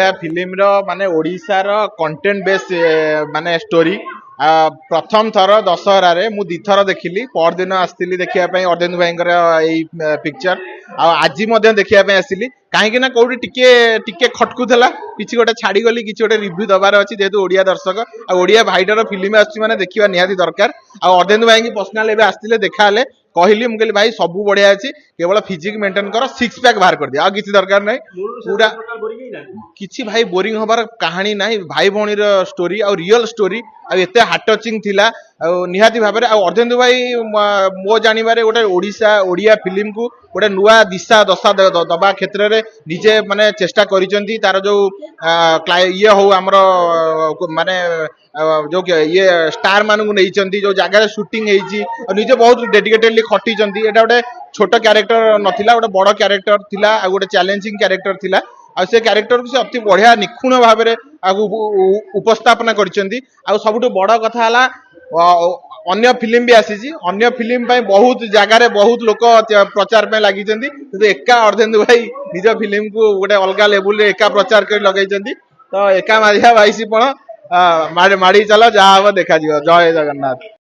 Odia film रो माने ओडिशा रो content base माने story प्रथम थर दशहरा रे मु दी थर देखिली पर दिन आसती देखिया अर्धेन्दु भाई पिक्चर आज देखिया आसली कहीं ना कौटी टिके टिके खटकुला किसी गोटे छाड़ी गली किसी गोटे रिव्यू दबार अच्छी जेहेतु ओडिया दर्शक आ ओडिया भाईटर फिल्म आसने देखा निहाती दरकार अर्धेन्दु भाई की पर्सनाल आसते देखा कहली मुझे भाई सब बढ़िया अच्छी केवल फिजिक मेंटेन कर सिक्स पैक बाहर कर दिया आ किसी दरकार नहीं पूरा किसी भाई बोरिंग हबार कहानी ना भाई भौणी स्टोरी आ रियल स्टोरी आते हार्ट टचिंग थिला निहाती भाव में अर्धेन्दु भाई मो जानवर गोटे ओडिशा ओडिया फिल्म को गोटे नुआ दिशा दशा दबा क्षेत्र में निजे माने चेष्टा करिसेंती तार जो ये हो आमर माने जो ये स्टार मानू नहीं जो जगह शूटिंग निजे बहुत डेडिकेटेडली खटी गोटे छोट क्यारेक्टर नथिला गोटे बड़ क्यारेक्टर थिला गोटे चैलेंजिंग क्यारेक्टर थिला से क्यारेक्टर को से अति बढ़िया निखुण भाव में उपस्थापना करछंती सबुठ बड़ कथा अन्य फिल्म भी आसी अन्य फिल्म पे बहुत जगार बहुत लोक प्रचार पे लगी एका अर्धेन्दु भाई निज फिल्म को गोटे अलग लेवल एका प्रचार कर लगे तो एका मारिया 22 पण माड़ी चलो जहाँ हम देखा जय जगन्नाथ।